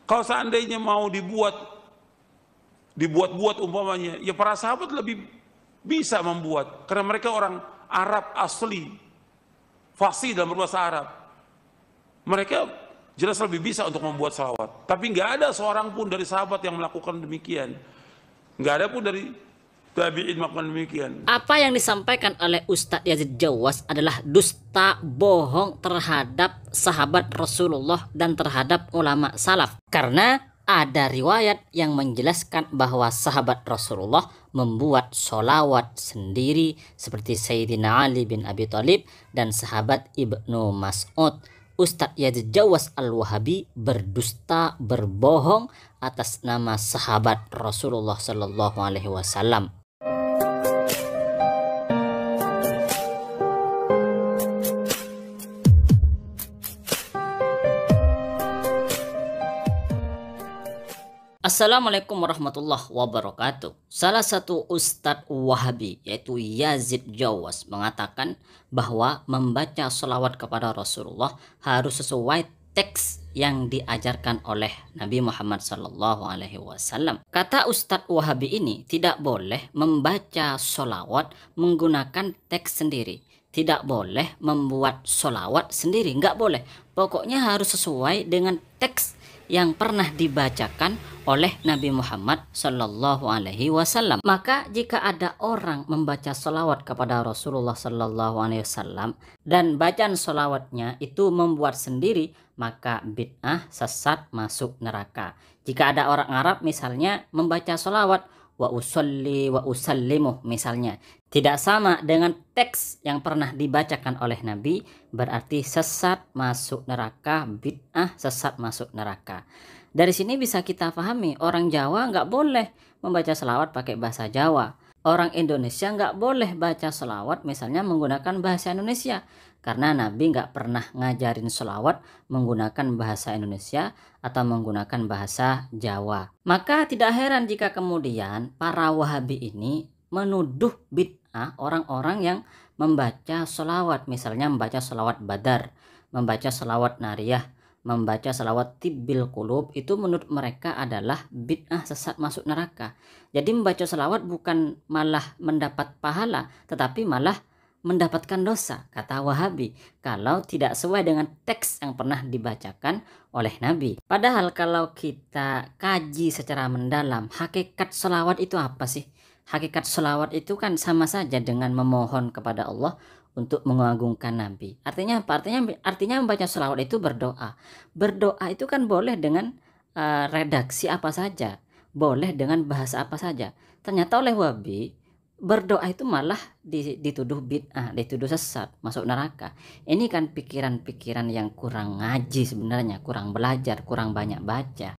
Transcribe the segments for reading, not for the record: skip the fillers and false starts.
Kalau seandainya mau dibuat-buat umpamanya, ya para sahabat lebih bisa membuat, karena mereka orang Arab asli, fasih dalam berbahasa Arab. Mereka jelas lebih bisa untuk membuat salawat. Tapi nggak ada seorang pun dari sahabat yang melakukan demikian. Nggak ada pun dari tabi'in melakukan demikian. Apa yang disampaikan oleh Ustadz Yazid Jawas adalah dusta, bohong terhadap sahabat Rasulullah dan terhadap ulama salaf. Karena ada riwayat yang menjelaskan bahwa sahabat Rasulullah membuat sholawat sendiri seperti Sayyidina Ali bin Abi Thalib dan sahabat Ibnu Mas'ud. Ustadz Yazid Jawas Al-Wahabi berdusta, berbohong atas nama sahabat Rasulullah Sallallahu Alaihi Wasallam. Assalamualaikum warahmatullahi wabarakatuh. Salah satu Ustadz Wahabi yaitu Yazid Jawas mengatakan bahwa membaca sholawat kepada Rasulullah harus sesuai teks yang diajarkan oleh Nabi Muhammad SAW. Kata Ustadz Wahabi ini tidak boleh membaca sholawat menggunakan teks sendiri. Tidak boleh membuat sholawat sendiri, nggak boleh. Pokoknya harus sesuai dengan teks yang pernah dibacakan oleh Nabi Muhammad Sallallahu Alaihi Wasallam. Maka jika ada orang membaca sholawat kepada Rasulullah Sallallahu Alaihi Wasallam dan bacaan sholawatnya itu membuat sendiri, maka bid'ah, sesat, masuk neraka. Jika ada orang Arab misalnya membaca sholawat wa usolli wa usallimu misalnya, tidak sama dengan teks yang pernah dibacakan oleh Nabi, berarti sesat, masuk neraka, bid'ah, sesat, masuk neraka. Dari sini bisa kita pahami orang Jawa nggak boleh membaca selawat pakai bahasa Jawa. Orang Indonesia nggak boleh baca selawat misalnya menggunakan bahasa Indonesia, karena Nabi nggak pernah ngajarin selawat menggunakan bahasa Indonesia atau menggunakan bahasa Jawa. Maka tidak heran jika kemudian para Wahabi ini menuduh bid'ah orang-orang yang membaca selawat, misalnya membaca selawat Badar, membaca selawat Nariyah, membaca selawat Tibbil Qulub, itu menurut mereka adalah bid'ah, sesat, masuk neraka. Jadi membaca selawat bukan malah mendapat pahala, tetapi malah mendapatkan dosa, kata Wahabi, kalau tidak sesuai dengan teks yang pernah dibacakan oleh Nabi. Padahal kalau kita kaji secara mendalam, hakikat selawat itu apa sih? Hakikat selawat itu kan sama saja dengan memohon kepada Allah untuk mengagungkan Nabi. Artinya apa? Artinya membaca selawat itu berdoa. Berdoa itu kan boleh dengan redaksi apa saja, boleh dengan bahasa apa saja. Ternyata oleh Wahabi, berdoa itu malah dituduh bid'ah, dituduh sesat, masuk neraka. Ini kan pikiran-pikiran yang kurang ngaji sebenarnya, kurang belajar, kurang banyak baca.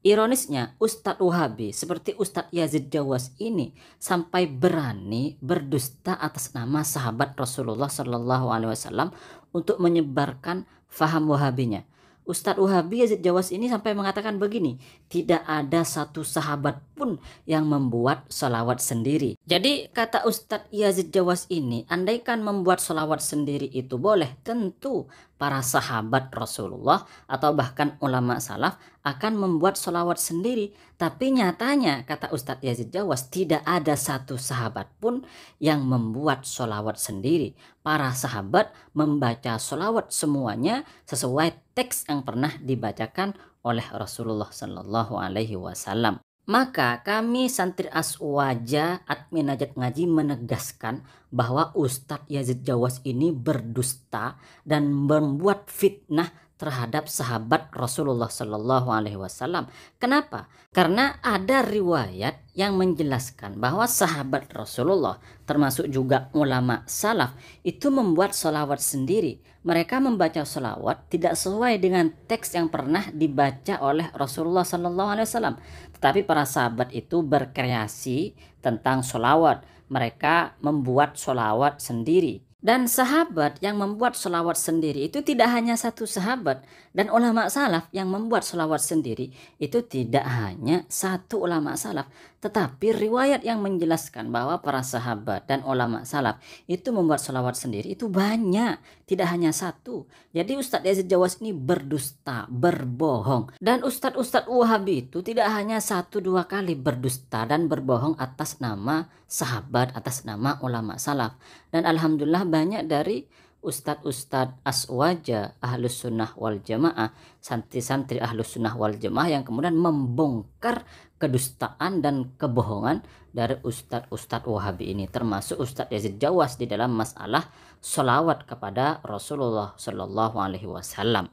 Ironisnya, Ustadz Wahabi seperti Ustadz Yazid Jawas ini sampai berani berdusta atas nama sahabat Rasulullah Sallallahu Alaihi Wasallam untuk menyebarkan faham Wahabinya. Ustadz Wahabi Yazid Jawas ini sampai mengatakan begini, tidak ada satu sahabat pun yang membuat sholawat sendiri. Jadi kata Ustadz Yazid Jawas ini, andaikan membuat sholawat sendiri itu boleh, tentu para sahabat Rasulullah atau bahkan ulama salaf akan membuat sholawat sendiri. Tapi nyatanya kata Ustadz Yazid Jawas, tidak ada satu sahabat pun yang membuat sholawat sendiri. Para sahabat membaca sholawat semuanya sesuai teks yang pernah dibacakan oleh Rasulullah Sallallahu Alaihi Wasallam. Maka kami santri Aswaja admin Najat Ngaji menegaskan bahwa Ustadz Yazid Jawas ini berdusta dan membuat fitnah terhadap sahabat Rasulullah Sallallahu Alaihi Wasallam. Kenapa? Karena ada riwayat yang menjelaskan bahwa sahabat Rasulullah termasuk juga ulama salaf itu membuat sholawat sendiri. Mereka membaca sholawat tidak sesuai dengan teks yang pernah dibaca oleh Rasulullah Sallallahu Alaihi Wasallam. Tetapi para sahabat itu berkreasi tentang sholawat. Mereka membuat sholawat sendiri. Dan sahabat yang membuat sholawat sendiri itu tidak hanya satu sahabat. Dan ulama salaf yang membuat sholawat sendiri itu tidak hanya satu ulama salaf. Tetapi riwayat yang menjelaskan bahwa para sahabat dan ulama salaf itu membuat sholawat sendiri itu banyak, tidak hanya satu. Jadi Ustadz Yazid Jawas ini berdusta, berbohong. Dan Ustadz Wahabi itu tidak hanya 1-2 kali berdusta dan berbohong atas nama sahabat, atas nama ulama salaf. Dan alhamdulillah banyak dari Ustadz aswaja Ahlus Sunnah wal Jamaah, santri-santri Ahlus Sunnah wal Jamaah yang kemudian membongkar kedustaan dan kebohongan dari Ustadz Wahabi ini, termasuk Ustadz Yazid Jawas di dalam masalah sholawat kepada Rasulullah Shallallahu Alaihi Wasallam.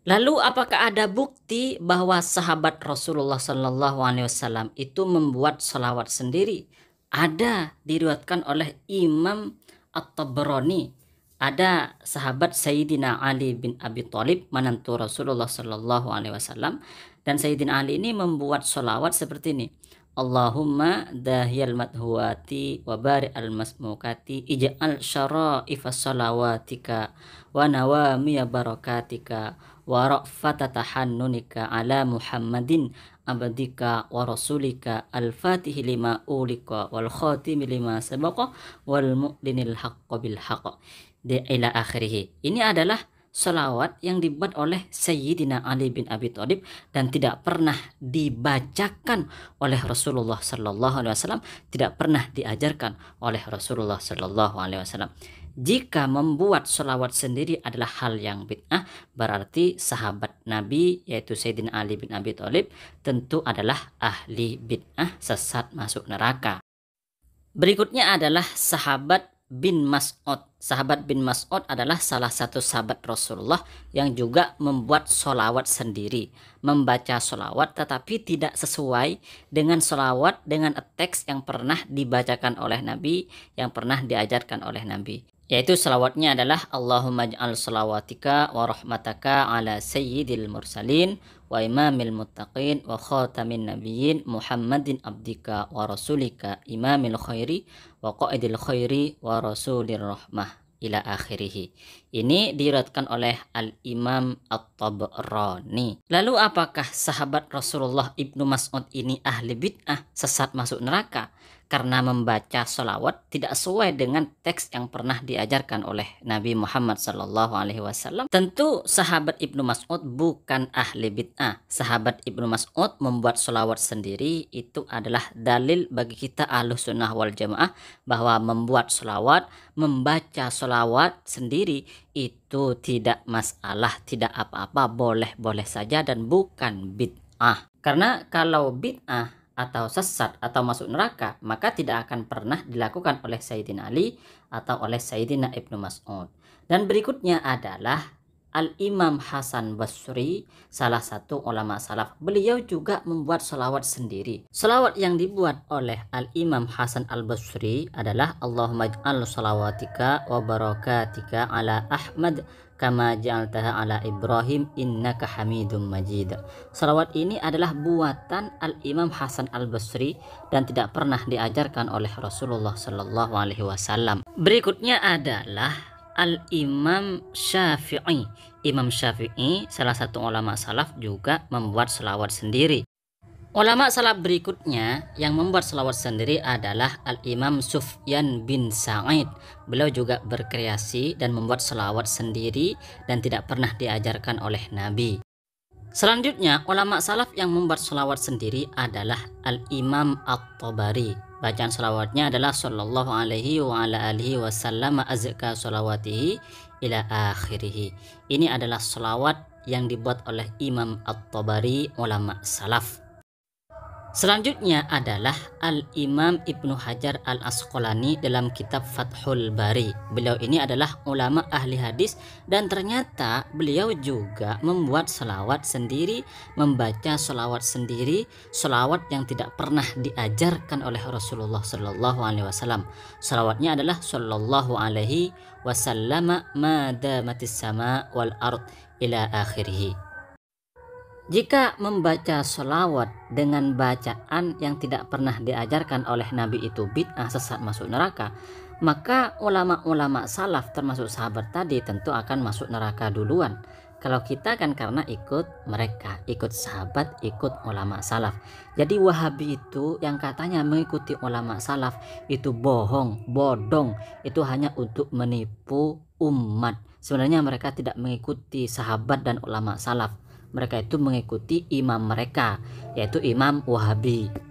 Lalu apakah ada bukti bahwa sahabat Rasulullah Shallallahu Alaihi Wasallam itu membuat sholawat sendiri? Ada, diriwayatkan oleh Imam At-Tabrani. Ada sahabat Sayyidina Ali bin Abi Thalib, menantu Rasulullah Shallallahu Alaihi Wasallam, dan Sayyidina Ali ini membuat sholawat seperti ini. Allahumma dahiyal madhuwati wa bari al masmukati ij'al syara'ifa shalawatika wa nawamiya barakatika wa ra'fata tahannunika ala Muhammadin abadika wa rasulika al-fatihi lima ulika wal khatimi lima sabaqa wal mu'linil haqqa bil haqq ila akhirih. Ini adalah sholawat yang dibuat oleh Sayyidina Ali bin Abi Thalib dan tidak pernah dibacakan oleh Rasulullah Sallallahu Alaihi Wasallam, tidak pernah diajarkan oleh Rasulullah Sallallahu Alaihi Wasallam. Jika membuat sholawat sendiri adalah hal yang bid'ah, berarti sahabat Nabi yaitu Sayyidina Ali bin Abi Thalib tentu adalah ahli bid'ah, sesat, masuk neraka. Berikutnya adalah sahabat bin Mas'ud. Sahabat bin Mas'ud adalah salah satu sahabat Rasulullah yang juga membuat sholawat sendiri, membaca sholawat tetapi tidak sesuai dengan sholawat dengan teks yang pernah dibacakan oleh Nabi, yang pernah diajarkan oleh Nabi. Yaitu sholawatnya adalah Allahumma ja'al sholawatika wa rahmataka ala sayyidil mursalin wa imamil muttaqin wa khatamin nabiyyin Muhammadin abdika wa rasulika imamil khairi wa qaidil khairi wa rasulir rahmah ila akhirih. Ini diriwayatkan oleh Al-Imam At-Tabrani. Lalu apakah sahabat Rasulullah Ibnu Mas'ud ini ahli bid'ah, sesat, masuk neraka karena membaca sholawat tidak sesuai dengan teks yang pernah diajarkan oleh Nabi Muhammad Sallallahu Alaihi Wasallam? Tentu sahabat Ibnu Mas'ud bukan ahli bid'ah. Sahabat Ibnu Mas'ud membuat sholawat sendiri itu adalah dalil bagi kita Ahlus Sunnah wal Jamaah bahwa membuat sholawat, membaca sholawat sendiri itu tidak masalah, tidak apa-apa, boleh-boleh saja dan bukan bid'ah. Karena kalau bid'ah atau sesat atau masuk neraka, maka tidak akan pernah dilakukan oleh Sayyidina Ali atau oleh Sayyidina Ibnu Mas'ud. Dan berikutnya adalah Al-Imam Hasan Basri, salah satu ulama salaf. Beliau juga membuat sholawat sendiri. Sholawat yang dibuat oleh Al-Imam Hasan Al-Basri adalah Allahumma ij'al sholawatika wa barakatika ala Ahmad kama ja'altaha ala Ibrahim innaka hamidum majid. Sholawat ini adalah buatan Al-Imam Hasan Al-Basri dan tidak pernah diajarkan oleh Rasulullah Sallallahu Alaihi Wasallam. Berikutnya adalah Al-Imam Syafi'i. Imam Syafi'i, salah satu ulama salaf, juga membuat sholawat sendiri. Ulama salaf berikutnya yang membuat sholawat sendiri adalah Al-Imam Sufyan bin Sa'id. Beliau juga berkreasi dan membuat sholawat sendiri dan tidak pernah diajarkan oleh Nabi. Selanjutnya, ulama salaf yang membuat sholawat sendiri adalah Al-Imam At-Tabari. Bacaan sholawatnya adalah sallallahu alaihi wa ala alihi wasallam azka sholawatihi ila akhirih. Ini adalah sholawat yang dibuat oleh Imam At-Tabari, ulama salaf. Selanjutnya adalah Al-Imam Ibnu Hajar Al-Asqalani dalam kitab Fathul Bari. Beliau ini adalah ulama ahli hadis dan ternyata beliau juga membuat sholawat sendiri, membaca sholawat sendiri, sholawat yang tidak pernah diajarkan oleh Rasulullah Sallallahu Alaihi Wasallam. Sholawatnya adalah Sallallahu Alaihi Wasallam madamatis sama wal ard ila akhirih. Jika membaca sholawat dengan bacaan yang tidak pernah diajarkan oleh Nabi itu bid'ah, sesat, masuk neraka, maka ulama-ulama salaf termasuk sahabat tadi tentu akan masuk neraka duluan. Kalau kita kan karena ikut mereka, ikut sahabat, ikut ulama salaf. Jadi Wahabi itu yang katanya mengikuti ulama salaf itu bohong, bodong. Itu hanya untuk menipu umat. Sebenarnya mereka tidak mengikuti sahabat dan ulama salaf. Mereka itu mengikuti imam mereka, yaitu Imam Wahabi.